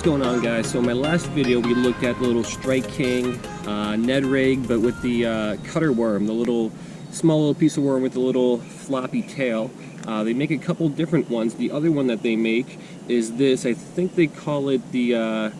What's going on, guys? So in my last video we looked at the little Strike King Ned rig, but with the cutter worm, the little small little piece of worm with the little floppy tail. They make a couple different ones. The other one that they make is this. I think they call it the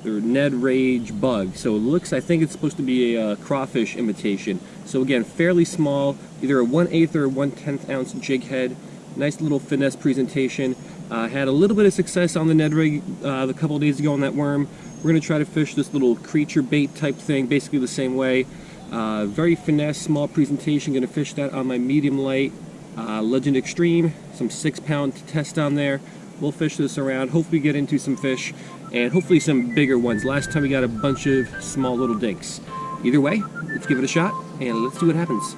Ned Rage Bug. So it looks, I think it's supposed to be a crawfish imitation. So again, fairly small, either a 1/8 or 1/10 ounce jig head. Nice little finesse presentation. Had a little bit of success on the Ned rig a couple of days ago on that worm. We're going to try to fish this little creature bait type thing, basically the same way. Very finesse, small presentation. Going to fish that on my medium light Legend Extreme. Some 6-pound test on there. We'll fish this around, hopefully get into some fish, and hopefully some bigger ones. Last time we got a bunch of small little dinks. Either way, let's give it a shot, and let's see what happens.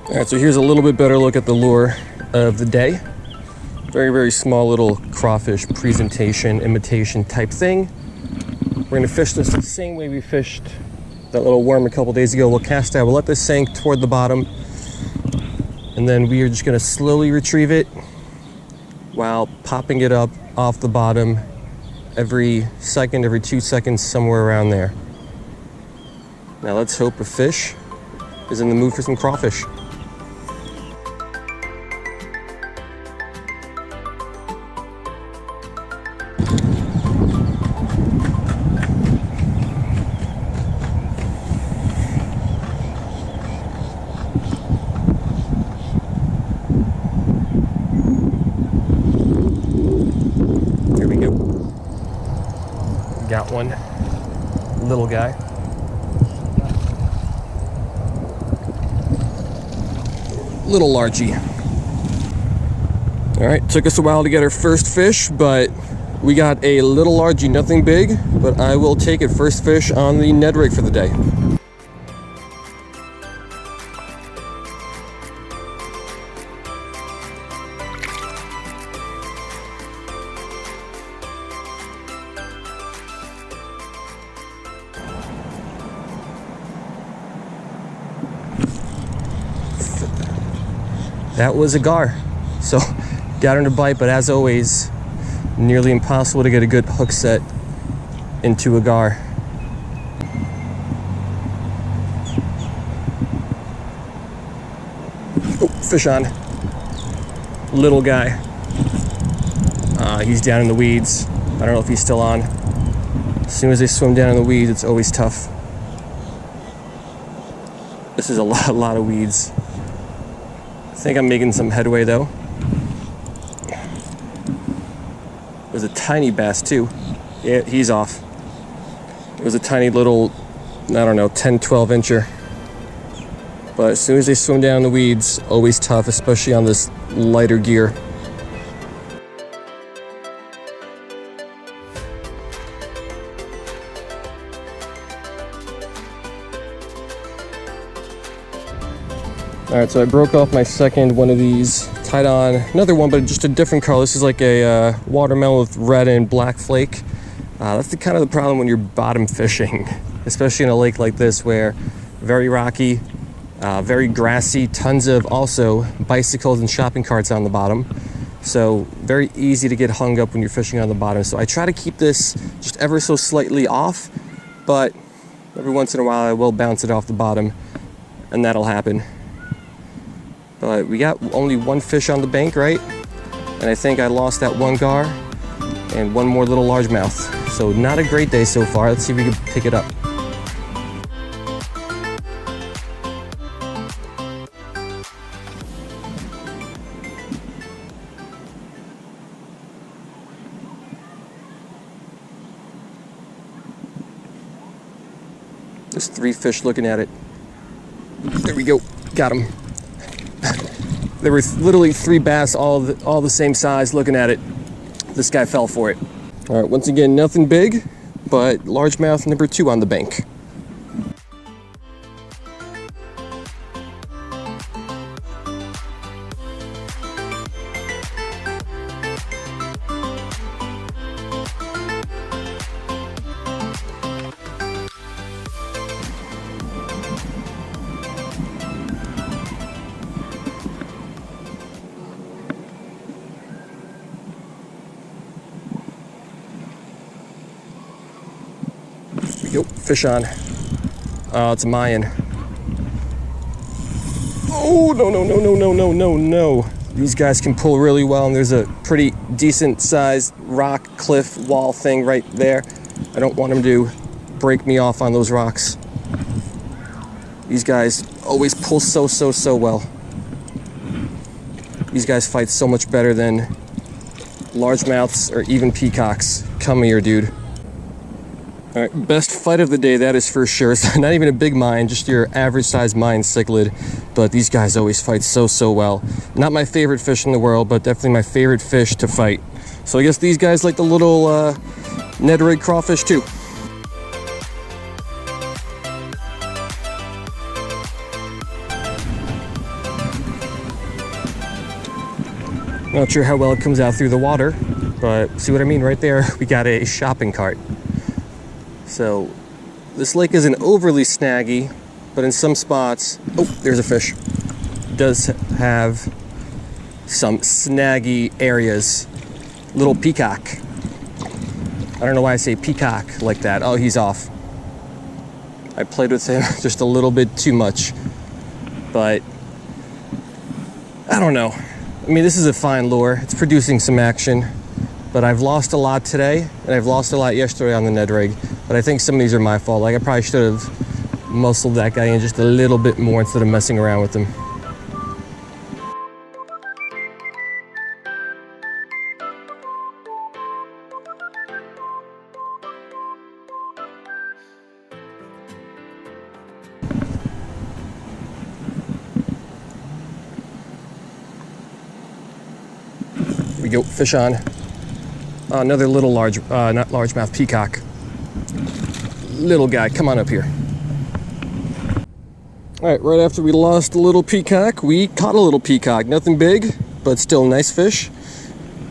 Alright, so here's a little bit better look at the lure of the day. Very, very small little crawfish presentation, imitation type thing. We're going to fish this the same way we fished that little worm a couple days ago. We'll cast out, we'll let this sink toward the bottom, and then we are just going to slowly retrieve it while popping it up off the bottom every second, every 2 seconds, somewhere around there. Now let's hope a fish is in the mood for some crawfish. Got one little guy. Little largy. All right, took us a while to get our first fish, but we got a little largy, nothing big, but I will take it. First fish on the Ned rig for the day. That was a gar, so got her to bite, but as always, nearly impossible to get a good hook set into a gar. Oh, fish on. Little guy. He's down in the weeds. I don't know if he's still on. As soon as they swim down in the weeds, it's always tough. This is a lot of weeds. I think I'm making some headway though. There's a tiny bass too. Yeah, he's off. It was a tiny little, I don't know, 10, 12 incher. But as soon as they swim down the weeds, always tough, especially on this lighter gear. All right, so I broke off my second one of these, tied on another one, but just a different color. This is like a watermelon with red and black flake. That's the kind of the problem when you're bottom fishing, especially in a lake like this where very rocky, very grassy, tons of also bicycles and shopping carts on the bottom. So very easy to get hung up when you're fishing on the bottom. So I try to keep this just ever so slightly off, but every once in a while I will bounce it off the bottom, and that'll happen. But we got only one fish on the bank, right? And I think I lost that one gar and one more little largemouth. So not a great day so far. Let's see if we can pick it up. There's 3 fish looking at it. There we go, got him. There were literally 3 bass, all the same size, looking at it. This guy fell for it. All right, once again, nothing big, but largemouth number 2 on the bank. Yep, fish on. Oh, it's a Mayan. Oh, no, no, no, no, no, no, no, no. These guys can pull really well, and there's a pretty decent sized rock, cliff, wall thing right there. I don't want them to break me off on those rocks. These guys always pull so well. These guys fight so much better than largemouths or even peacocks. Come here, dude. All right, best fight of the day, that is for sure. It's not even a big Mayan, just your average sized Mayan cichlid. But these guys always fight so well. Not my favorite fish in the world, but definitely my favorite fish to fight. So I guess these guys like the little Ned rig crawfish too. Not sure how well it comes out through the water, but see what I mean? Right there, we got a shopping cart. So this lake isn't overly snaggy, but in some spots, oh, there's a fish. It does have some snaggy areas. Little peacock. I don't know why I say peacock like that. Oh, he's off. I played with him just a little bit too much, but I don't know. I mean, this is a fine lure. It's producing some action, but I've lost a lot today, and I've lost a lot yesterday on the Ned rig. But I think some of these are my fault. Like, I probably should have muscled that guy in just a little bit more instead of messing around with him. Here we go, fish on. Another little not largemouth, peacock. Little guy, come on up here. All right, right after we lost a little peacock, we caught a little peacock. Nothing big, but still nice fish.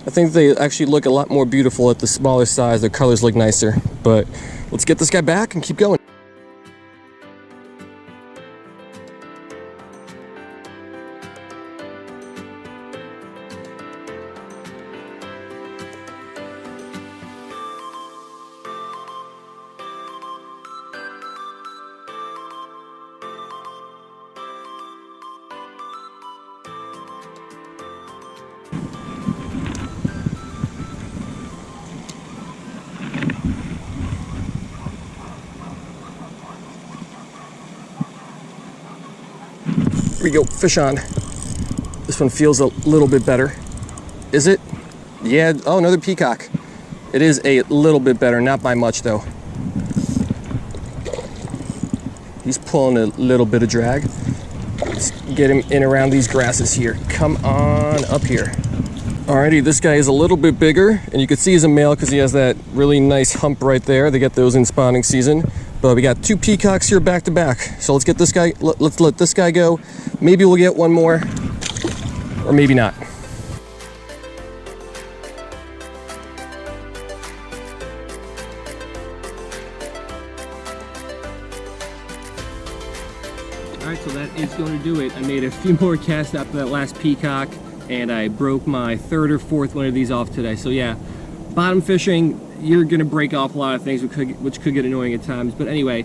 I think they actually look a lot more beautiful at the smaller size. Their colors look nicer. But let's get this guy back and keep going. Here we go, fish on. This one feels a little bit better. Is it? Yeah, oh, another peacock. It is a little bit better, not by much though. He's pulling a little bit of drag. Let's get him in around these grasses here. Come on up here. Alrighty, this guy is a little bit bigger, and you can see he's a male because he has that really nice hump right there. They get those in spawning season. But we got two peacocks here back to back. So let's get this guy, let's let this guy go. Maybe we'll get one more, or maybe not. All right, so that is going to do it. I made a few more casts after that last peacock, and I broke my third or fourth one of these off today. So yeah, bottom fishing, you're gonna break off a lot of things which could get annoying at times. But anyway,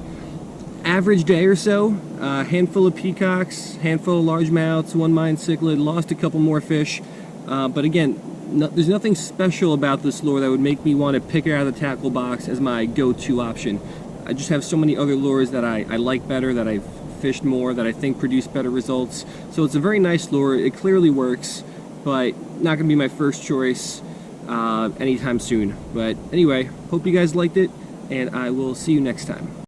average day or so, handful of peacocks, handful of largemouths, one Mayan cichlid, lost a couple more fish. But again, there's nothing special about this lure that would make me want to pick it out of the tackle box as my go-to option. I just have so many other lures that I like better, that I've fished more, that I think produce better results. So it's a very nice lure. It clearly works, but not gonna be my first choice anytime soon. But anyway, hope you guys liked it, and I will see you next time.